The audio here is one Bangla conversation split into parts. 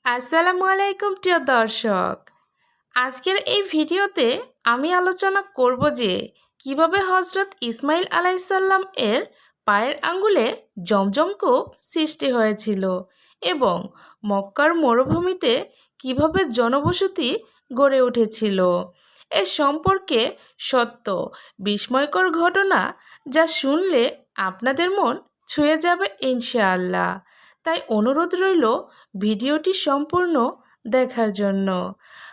আসসালামু আলাইকুম প্রিয় দর্শক। আজকের এই ভিডিওতে আমি আলোচনা করব যে কিভাবে হজরত ইসমাইল আলাইসাল্লাম এর পায়ের আঙ্গুলে জমজম কূপ সৃষ্টি হয়েছিল এবং মক্কার মরুভূমিতে কিভাবে জনবসতি গড়ে উঠেছিল। এ সম্পর্কে সত্য বিস্ময়কর ঘটনা যা শুনলে আপনাদের মন ছুঁয়ে যাবে ইনশাআল্লাহ। তাই অনুরোধ রইল ভিডিওটি সম্পূর্ণ দেখার জন্য।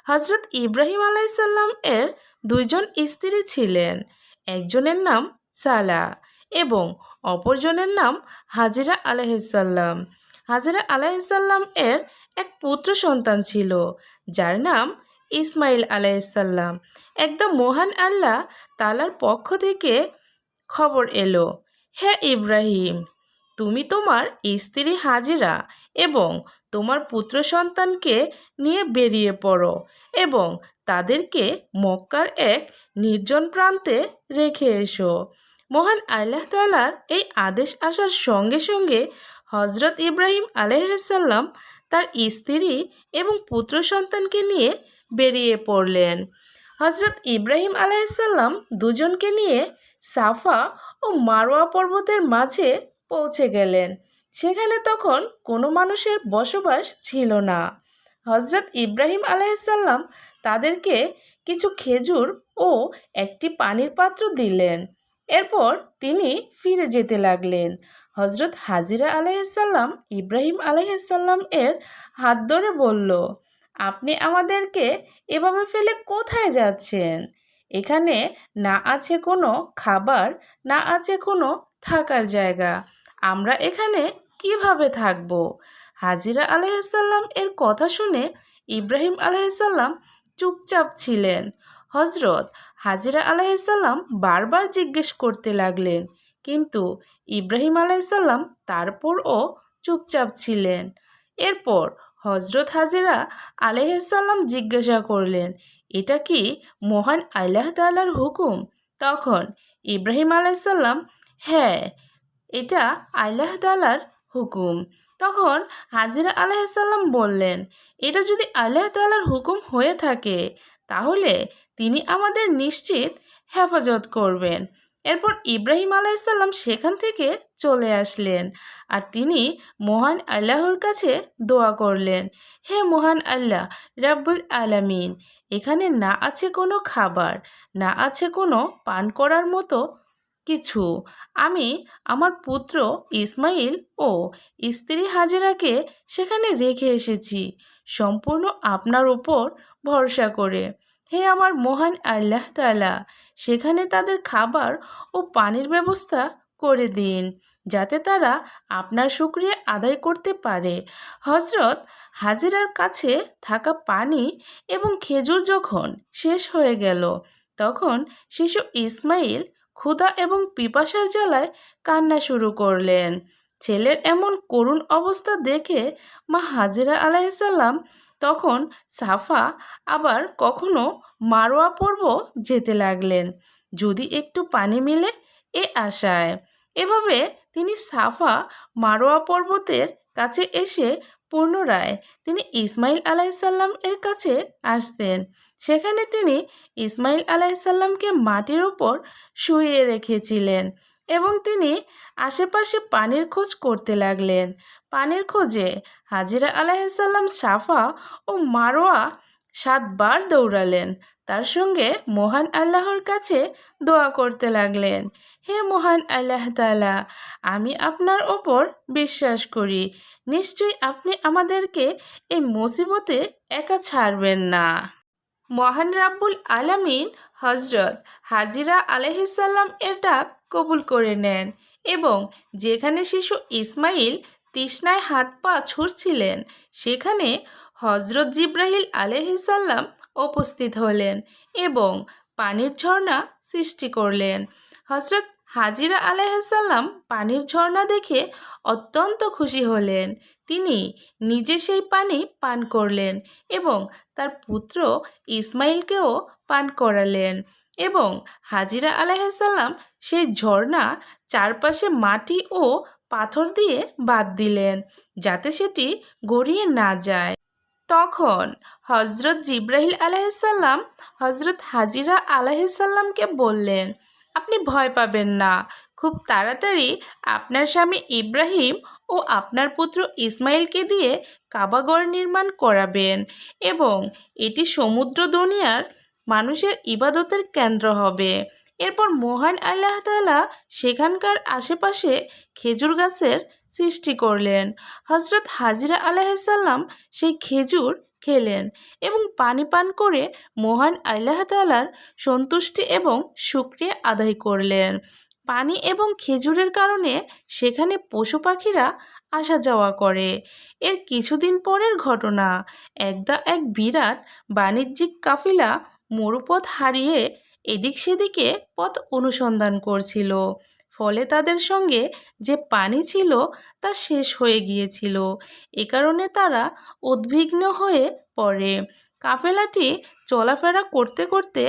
হজরত ইব্রাহিম আলাইসাল্লাম এর দুইজন স্ত্রী ছিলেন। একজনের নাম সালা এবং অপরজনের নাম হাজিরা আলাইহিসসালাম। হাজিরা আলাইহিসসালাম এর এক পুত্র সন্তান ছিল যার নাম ইসমাইল আলাইহিসসালাম। একদম মহান আল্লাহ তাআলার পক্ষ থেকে খবর এলো, হে ইব্রাহিম, তুমি তোমার স্ত্রী হাজিরা এবং তোমার পুত্র সন্তানকে নিয়ে বেরিয়ে পড়ো এবং তাদেরকে মক্কার এক নির্জন প্রান্তে রেখে এসো। মহান আল্লাহ তাআলার এই আদেশ আসার সঙ্গে সঙ্গে হজরত ইব্রাহিম আলাইহিসসালাম তার স্ত্রী এবং পুত্র সন্তানকে নিয়ে বেরিয়ে পড়লেন। হজরত ইব্রাহিম আলাইহিসসালাম দুজনকে নিয়ে সাফা ও মারওয়া পর্বতের মাঝে পৌঁছে গেলেন। সেখানে তখন কোনো মানুষের বসবাস ছিল না। হজরত ইব্রাহিম আলাইহিসসালাম তাদেরকে কিছু খেজুর ও একটি পানির পাত্র দিলেন। এরপর তিনি ফিরে যেতে লাগলেন। হজরত হাজিরা আলাইহিসসালাম ইব্রাহিম আলাইহিসসালাম এর হাত ধরে বলল, আপনি আমাদেরকে এভাবে ফেলে কোথায় যাচ্ছেন? এখানে না আছে কোনো খাবার, না আছে কোনো থাকার জায়গা। আমরা এখানে কিভাবে থাকব? হাজিরা আলাইহিসসালাম এর কথা শুনে ইব্রাহিম আলাইহিসসালাম চুপচাপ ছিলেন। হজরত হাজিরা আলাইহিসসালাম বারবার জিজ্ঞেস করতে লাগলেন, কিন্তু ইব্রাহিম আলাইহিসসালাম তারপরও চুপচাপ ছিলেন। এরপর হজরত হাজিরা আলাইহিসসালাম জিজ্ঞাসা করলেন, এটা কি মহান আল্লাহ তাআলার হুকুম? তখন ইব্রাহিম আলাইহিসসালাম, হ্যাঁ, এটা আল্লাহ তাআলার হুকুম। তখন হাজিরা আলাইহিসসালাম বললেন, এটা যদি আল্লাহ তাআলার হুকুম হয়ে থাকে তাহলে তিনি আমাদের নিশ্চিত হেফাজত করবেন। এরপর ইব্রাহিম আলাইহিসসালাম সেখান থেকে চলে আসলেন আর তিনি মহান আল্লাহর কাছে দোয়া করলেন, হে মহান আল্লাহ রাব্বুল আলামিন, এখানে না আছে কোনো খাবার, না আছে কোনো পান করার মতো কিছু। আমি আমার পুত্র ইসমাইল ও স্ত্রী হাজেরাকে সেখানে রেখে এসেছি সম্পূর্ণ আপনার উপর ভরসা করে। হে আমার মহান আল্লাহ তাআলা, সেখানে তাদের খাবার ও পানির ব্যবস্থা করে দিন যাতে তারা আপনার শুকরিয়া আদায় করতে পারে। হজরত হাজিরার কাছে থাকা পানি এবং খেজুর যখন শেষ হয়ে গেল তখন শিশু ইসমাইল ক্ষুধা এবং পিপাসার জ্বালায় কান্না শুরু করলেন। ছেলের এমন করুণ অবস্থা দেখে মা হাজিরা আলাইহিসসালাম তখন সাফা আবার কখনো মারোয়া পর্বত যেতে লাগলেন, যদি একটু পানি মিলে এ আশায়। এভাবে তিনি সাফা মারোয়া পর্বতের কাছে এসে পুনরায় তিনি ইসমাইল আলাইহিসসালাম এর কাছে আসতেন। সেখানে তিনি ইসমাইল আলাইহিসসালামকে মাটির উপর শুইয়ে রেখেছিলেন এবং তিনি আশেপাশে পানির খোঁজ করতে লাগলেন। পানির খোঁজে হাজিরা আলাইহিসসালাম সাফা ও মারোয়া 7 বার দৌড়ালেন। তার সঙ্গে মহান আল্লাহর কাছে দোয়া করতে লাগলেন, হে মহান আল্লাহ তাআলা, আমি আপনার ওপর বিশ্বাস করি, নিশ্চয়ই আপনি আমাদেরকে এই মুসিবতে একা ছাড়বেন না। মহান রাব্বুল আলামিন হজরত হাজিরা আলাইহিসসালাম এর ডাক কবুল করে নেন এবং যেখানে শিশু ইসমাইল তৃষ্ণায় হাত পা ছুঁড়ছিলেন সেখানে হজরত জিব্রাইল আলাইহিসসালাম উপস্থিত হলেন এবং পানির ঝর্ণা সৃষ্টি করলেন। হজরত হাজিরা আলাইহিসসালাম পানির ঝর্ণা দেখে অত্যন্ত খুশি হলেন। তিনি নিজে সেই পানি পান করলেন এবং তার পুত্র ইসমাইলকেও পান করালেন এবং হাজিরা আলাইহিসসালাম সেই ঝর্ণা চারপাশে মাটি ও পাথর দিয়ে বাঁধ দিলেন যাতে সেটি গড়িয়ে না যায়। তখন হজরত জিব্রাইল আলাইহিসসালাম হজরত হাজিরা আলাইহিসসালামকে বললেন, আপনি ভয় পাবেন না, খুব তাড়াতাড়ি আপনার স্বামী ইব্রাহিম ও আপনার পুত্র ইসমাইলকে দিয়ে কাবাগর নির্মাণ করাবেন এবং এটি সমুদ্র দুনিয়ার মানুষের ইবাদতের কেন্দ্র হবে। এরপর মহান আল্লাহ তাআলা সেখানকার আশেপাশে খেজুর গাছের সৃষ্টি করলেন। হজরত হাজিরা আলাইহিসসালাম সেই খেজুর খেলেন এবং পানি পান করে মহান আল্লাহ তাআলার সন্তুষ্টি এবং শুকরিয়া আদায় করলেন। পানি এবং খেজুরের কারণে সেখানে পশু পাখিরা আসা যাওয়া করে। এর কিছুদিন পরের ঘটনা, একদা এক বিরাট বাণিজ্যিক কাফিলা মরুপথ হারিয়ে এদিক সেদিকে পথ অনুসন্ধান করছিল। ফলে তাদের সঙ্গে যে পানি ছিল তা শেষ হয়ে গিয়েছিল। এ কারণে তারা উদ্বিগ্ন হয়ে পড়ে। কাফেলাটি চলাফেরা করতে করতে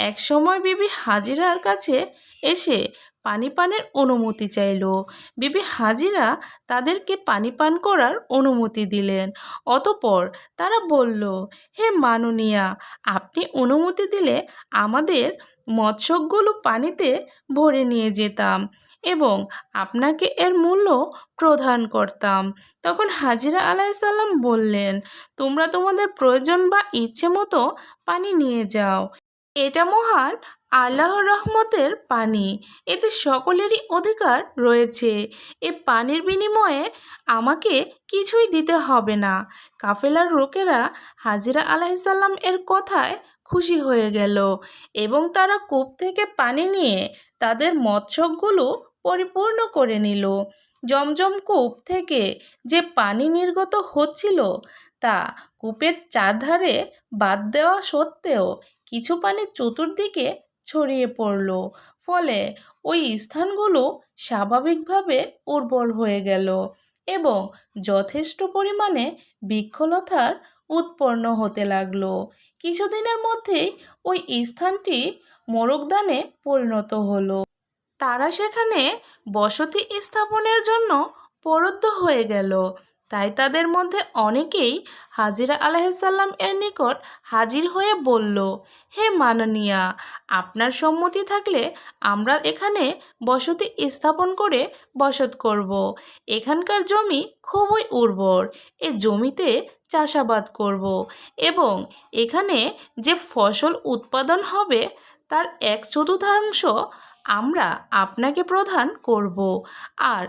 একসময় বিবি হাজিরার কাছে এসে পানি পানের অনুমতি চাইল। বিবি হাজিরা তাদেরকে পানি পান করার অনুমতি দিলেন। অতঃপর তারা বলল, হে মাননীয়া, আপনি অনুমতি দিলে আমাদের মৎস্যগুলো পানিতে ভরে নিয়ে যেতাম এবং আপনাকে এর মূল্য প্রদান করতাম। তখন হাজিরা আলাইহিসসালাম বললেন, তোমরা তোমাদের প্রয়োজন বা ইচ্ছে মতো পানি নিয়ে যাও। এটা মহান আল্লাহর রহমতের পানি, এতে সকলেরই অধিকার রয়েছে। এ পানির বিনিময়ে আমাকে কিছুই দিতে হবে না। কাফেলার লোকেরা হাজিরা আলাইহিসসালাম এর কথায় খুশি হয়ে গেল এবং তারা কূপ থেকে পানি নিয়ে তাদের মৎস্যগুলো পরিপূর্ণ করে নিল। জমজম কূপ থেকে যে পানি নির্গত হচ্ছিল তা কূপের চারধারে বাঁধ দেওয়া সত্ত্বেও কিছু পানি চতুর্দিকে ছড়িয়ে পড়ল। ফলে ওই স্থানগুলো স্বাভাবিকভাবে উর্বর হয়ে গেল এবং যথেষ্ট পরিমাণে বৃক্ষলতার উৎপন্ন হতে লাগলো। কিছুদিনের মধ্যেই ওই স্থানটি মোরগদানে পরিণত হলো। তারা সেখানে বসতি স্থাপনের জন্য প্রবৃত্ত হয়ে গেল। তাই তাদের মধ্যে অনেকেই হাজিরা আলাইহিসসালাম এর নিকট হাজির হয়ে বলল, হে মাননীয়া, আপনার সম্মতি থাকলে আমরা এখানে বসতি স্থাপন করে বসত করব। এখানকার জমি খুবই উর্বর, এ জমিতে চাষাবাদ করব এবং এখানে যে ফসল উৎপাদন হবে তার 1/4 আমরা আপনাকে প্রদান করব আর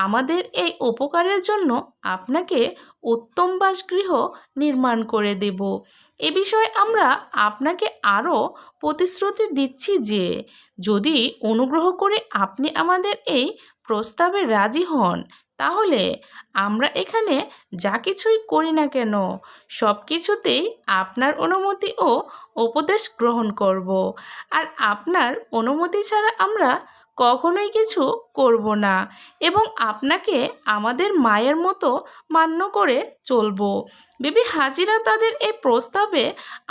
আমাদের এই উপকারের জন্য আপনাকে উত্তম বাসগৃহ নির্মাণ করে দেব। এ বিষয়ে আমরা আপনাকে আরও প্রতিশ্রুতি দিচ্ছি যে যদি অনুগ্রহ করে আপনি আমাদের এই প্রস্তাবে রাজি হন, তাহলে আমরা এখানে যা কিছুই করি না কেন সব কিছুতেই আপনার অনুমতি ও উপদেশ গ্রহণ করব আর আপনার অনুমতি ছাড়া আমরা কখনোই কিছু করব না এবং আপনাকে আমাদের মায়ের মতো মান্য করে চলব। বিবি হাজিরা তাদের এই প্রস্তাবে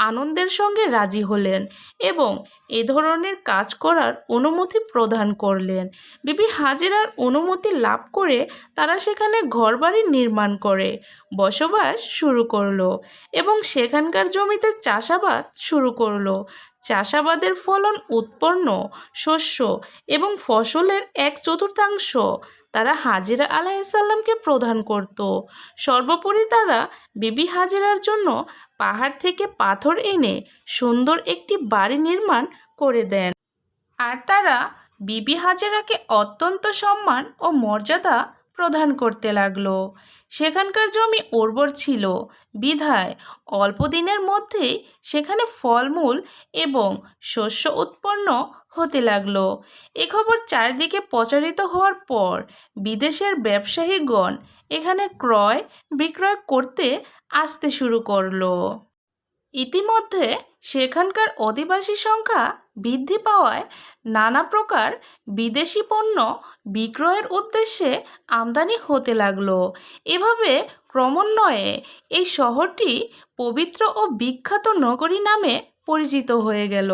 আনন্দের সঙ্গে রাজি হলেন এবং এ ধরনের কাজ করার অনুমতি প্রদান করলেন। বিবি হাজিরার অনুমতি লাভ করে তারা সেখানে ঘরবাড়ি নির্মাণ করে বসবাস শুরু করলো এবং সেখানকার জমিতে চাষাবাদ শুরু করলো। চাষাবাদের ফলন উৎপন্ন শস্য এবং ফসলের 1/4 তারা হাজিরা আলাইহিসসালামকে প্রদান করত। সর্বোপরি তারা বিবি হাজিরার জন্য পাহাড় থেকে পাথর এনে সুন্দর একটি বাড়ি নির্মাণ করে দেন আর তারা বিবি হাজিরাকে অত্যন্ত সম্মান ও মর্যাদা প্রদান করতে লাগলো। সেখানকার জমি উর্বর ছিল বিধায় অল্প দিনের মধ্যেই সেখানে ফলমূল এবং শস্য উৎপন্ন হতে লাগলো। এ খবর চারদিকে প্রচারিত হওয়ার পর বিদেশের ব্যবসায়ীগণ এখানে ক্রয় বিক্রয় করতে আসতে শুরু করলো। ইতিমধ্যে সেখানকার অধিবাসী সংখ্যা বৃদ্ধি পাওয়ায় নানা প্রকার বিদেশি পণ্য বিক্রয়ের উদ্দেশ্যে আমদানি হতে লাগলো। এভাবে ক্রমান্বয়ে এই শহরটি পবিত্র ও বিখ্যাত নগরী নামে পরিচিত হয়ে গেল।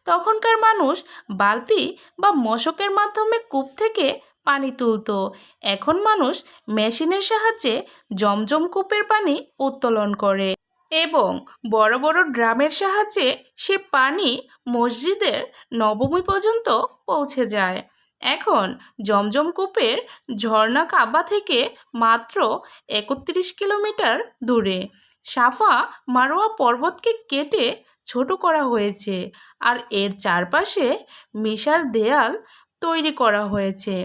তখনকার মানুষ বালতি বা মশকের মাধ্যমে কূপ থেকে পানি তুলত। এখন মানুষ মেশিনের সাহায্যে জমজম কূপের পানি উত্তোলন করে। এবং বড় বড় ড্রামের সাহায্যে সে পানি মসজিদের নবমী পর্যন্ত পৌঁছে যায়। এখন জমজম কূপের ঝর্ণা কাবা থেকে মাত্র ৩১ কিলোমিটার দূরে। সাফা মারোয়া পর্বতকে কেটে ছোট করা হয়েছে, আর এর চারপাশে মিশার দেয়াল তৈরি করা হয়েছে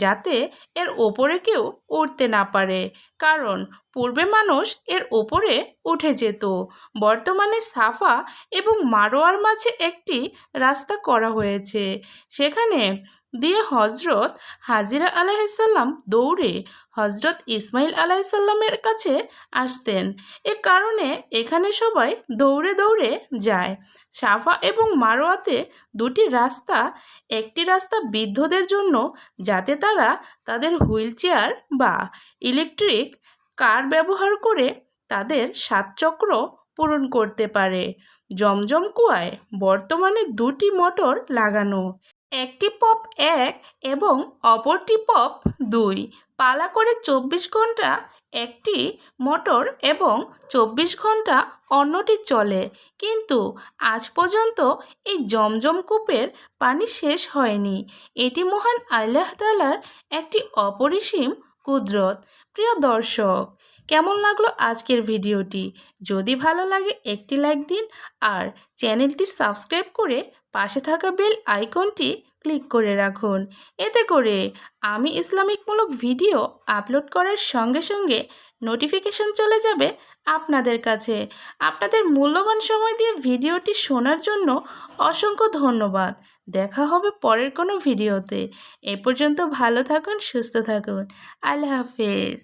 যাতে এর ওপরে কেউ উঠতে না পারে, কারণ পূর্বে মানুষ এর ওপরে উঠে যেত। বর্তমানে সাফা এবং মারোয়ার মাঝে একটি রাস্তা করা হয়েছে, সেখানে দিয়ে হজরত হাজিরা আলাইহিসসালাম দৌড়ে হজরত ইসমাইল আলাইহিসসালামের কাছে আসতেন। এ কারণে এখানে সবাই দৌড়ে দৌড়ে যায়। সাফা এবং মারোয়াতে দুটি রাস্তা, একটি রাস্তা বৃদ্ধদের জন্য যাতে তারা তাদের হুইল চেয়ার বা ইলেকট্রিক কার ব্যবহার করে তাদের 7 চক্র পূরণ করতে পারে। জমজম কুয়ায় বর্তমানে দুটি মোটর লাগানো, একটি পপ 1 এবং অপরটি পপ 2, পালা করে 24 ঘন্টা একটি মোটর এবং 24 ঘন্টা অন্যটি চলে। কিন্তু আজ পর্যন্ত এই জমজম কূপের পানি শেষ হয়নি। এটি মহান আল্লাহ তাআলার একটি অপরিসীম কুদরত। প্রিয় দর্শক, কেমন লাগলো আজকের ভিডিওটি? যদি ভালো লাগে একটি লাইক দিন, আর চ্যানেলটি সাবস্ক্রাইব করে পাশে থাকা বেল আইকনটি ক্লিক করে রাখুন। এতে করে আমি ইসলামিকমূলক ভিডিও আপলোড করার সঙ্গে সঙ্গে নোটিফিকেশন চলে যাবে আপনাদের কাছে। আপনাদের মূল্যবান সময় দিয়ে ভিডিওটি শোনার জন্য অসংখ্য ধন্যবাদ। দেখা হবে পরের কোনো ভিডিওতে। এ পর্যন্ত ভালো থাকুন, সুস্থ থাকুন। আল্লাহ হাফেজ।